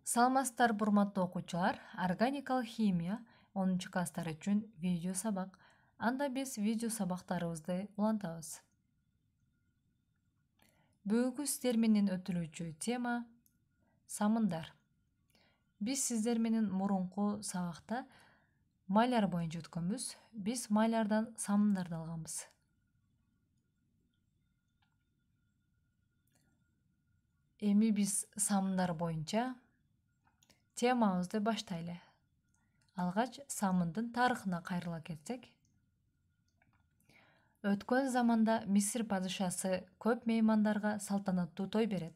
Саламатсыздар урматтуу окуучулар. Органикалык химия 10 класстар үчүн видео сабак. Анда биз видео сабактарыбызды улантабыз. Бүгүнкү сиздер менен өтүлүүчү тема самындар. Биз сиздер менен мурунку сабакта майлар боюнча өткөнбүз. Биз майлардан самындарды алганбыз. Эми биз самындар боюнча темабызды баштайлы. Алгач самындын тарыхына кайрыла кетсек. Өткөн заманда Мисир падышасы көп меймандарга салтанаттуу той берет.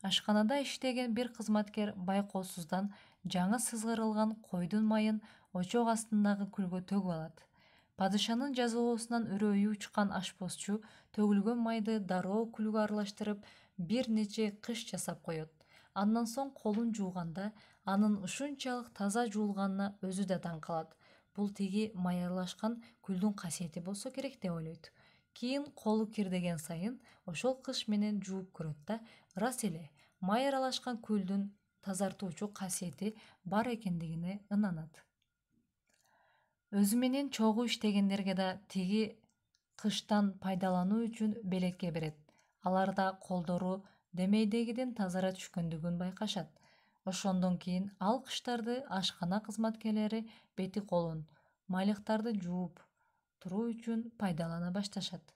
Ашканада иштеген бир кызматкер байкоосуздан жаңы сызгырылган койдун майын очок астындагы күлгө төгүп алат. Падышанын жазалоосунан үрөйү учкан ашпозчу төгүлгөн майды дароо күлгө аралаштырып бир нече кыш жасап коет. Андан соң колун жууганда анын ушунчалык таза жуулганына өзү да таң калат. Бул тиги май аралашкан күлдүн касиети болсо керек деп ойлойт. Кийин колу кирдеген сайын ошол кыш менен жууп көрөт да, ырас эле май аралашкан күлдүн тазартуучу касиети бар экендигине ынанат. Өзү менен чогуу иштегендерге да тиги кыштан пайдалануу үчүн белекке берет. Алар да колдору демейдегиден тазара түшкөндүгүн байкашат. Ошондон кийин ал кыштарды ашкана кызматкерлери бети колун, майлыктарды жууп туруу үчүн пайдалана башташат.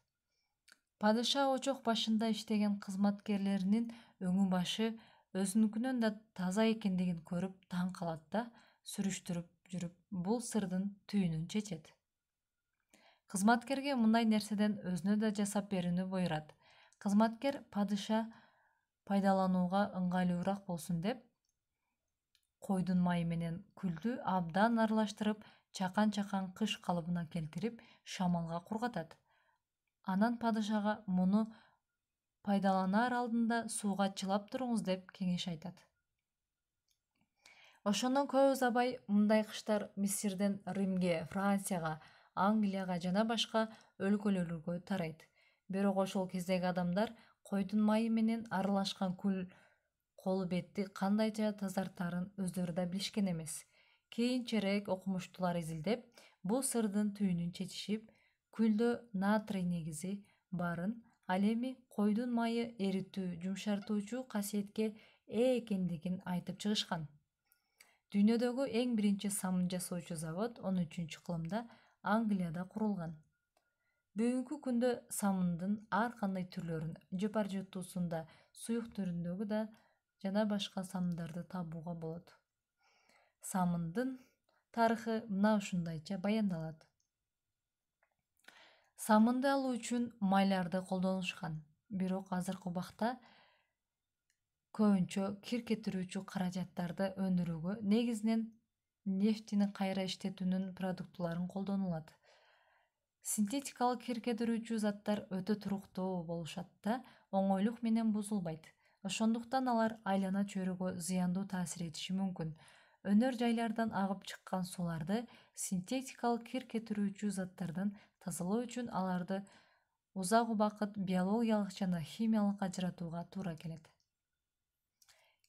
Падыша очок башында иштеген кызматкерлеринин өңү башы өзүнүкүнөн да таза экендигин көрүп таң калат да, сүрүштүрүп жүрүп бул сырдын түйүнүн чечет. Кызматкерге мындай нерседен өзүнө да жасап берүүнү буйрат. Кызматкер падыша пайдаланууга ыңгайлуураак болсун деп койдун майы менен күлдү абдан аралаштырып, чакан-чакан кыш калыбына келтирип, шамалга кургатат. Анан падышага муну пайдаланаар алдында сууга чылап туруңуз деп кеңеш айтат. Ошондон көп узабай мындай кыштар Мисирден Римге, Францияга, Англияга жана башка өлкөлөргө тарайт. Бирок ошол кездеги адамдар койдун майы менен аралашкан күл колу бетти кандайча тазартаарын өздөрү да билишкен эмес. Кийинчерээк окумуштуулар изилдеп, бул сырдын түйүнүн чечишип, күлдө натрий негизи барын, ал эми койдун майы эритүү, жумшартуучу касиетке ээ экендигин айтып чыгышкан. Дүйнөдөгү эң биринчи самын жасоочу завод 13-кылымда Англияда курулган. Бүгүнкү күндө самындын ар кандай түрлөрүн же бар жутуусунда, суюк түрүндөгү да жана башка самындарды табууга болот. Самындын тарыхы мына ушундайча баяндалат. Самынды алуу үчүн майларды колдонушкан, бирок азыркы убакта көбүнчө кир кетирүүчү каражаттарды өндүрүүгө негизинен нефтини кайра иштетүүнүн продуктуларын колдонулат. Синтетикалык кир кетирүүчү заттар өтө туруктуу болушат да, оңойлук менен бузулбайт. Ошондуктан алар айлана чөйрөгө зыяндуу таасир этиши мүмкүн. Өнөр жайлардан агып чыккан сууларды синтетикалык кир кетирүүчү заттардан тазалоо үчүн аларды узак убакыт биологиялык жана химиялык ажыратууга туура келет.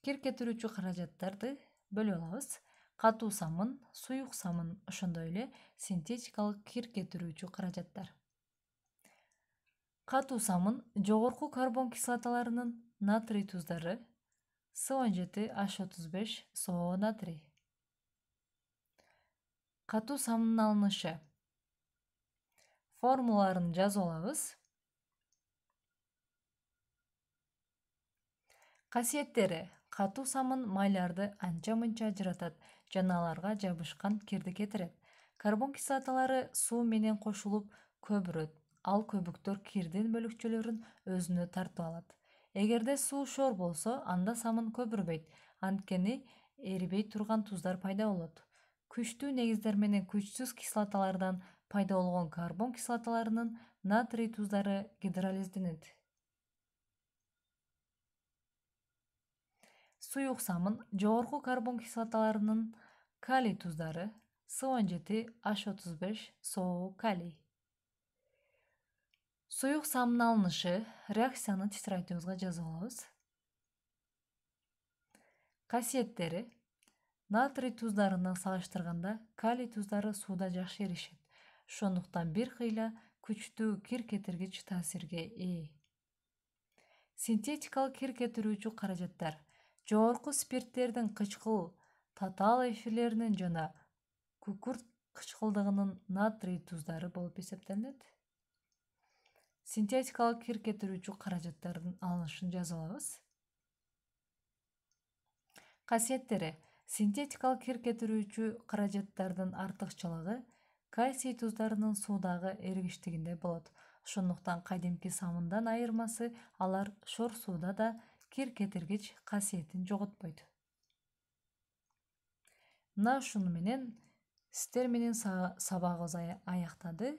Кир кетирүүчү каражаттарды бөлүп алабыз. Катуу самын, суюк самын, ошондой эле синтетикалык кир кетирүүчү каражаттар. Катуу самын жогорку карбон кислоталарынын натрий туздары С17H35SO натрий. Катуу самынын алынышы. Формулаларын жазып алабыз. Касиеттери. Катуу самын майларды анча-мынча ажыратат жана аларга жабышкан кирди кетирет. Карбон кислоталары суу менен кошулуп көбүрөт. Ал көбүктөр кирдин бөлүкчөлөрүн өзүнө тартып алат. Эгерде суу шор болсо, анда самын көбүрбөйт, анткени эрибей турган туздар пайда болот. Күчтүү негиздер менен күчсүз кислоталардан пайда болгон карбон кислоталарынын натрий туздары гидролизденет. Суюк самын жогорку карбон кислоталарынын калий туздары С17H35SO калий. Суюк самын алынышы реакцияны тетрадьыбызга жазып алабыз. Касиеттери: натрий туздарына салыштырганда калий туздары сууда жакшы эришет, ошондуктан бир кыйла күчтүү кир кетиргич таасирге ээ. Синтетикалык кир кетирүүчү каражаттар жогорку спирттердин кычкыл, татаал эфирлеринин жана күкүрт кычкылдыгынын натрий туздары болуп эсептелинет. Синтетикалык кир кетирүүчү каражаттардын алынышын жазып алабыз. Касиеттери: синтетикалык кир кетирүүчү каражаттардын артыкчылыгы кальций туздарынын суудагы эригиштигинде болот. Ошондуктан кадимки самындан айырмасы алар шор сууда да кир кетиргич касиетин жоготпойт. Мына ушуну менен сиздер менен сабагыбыз аяктады.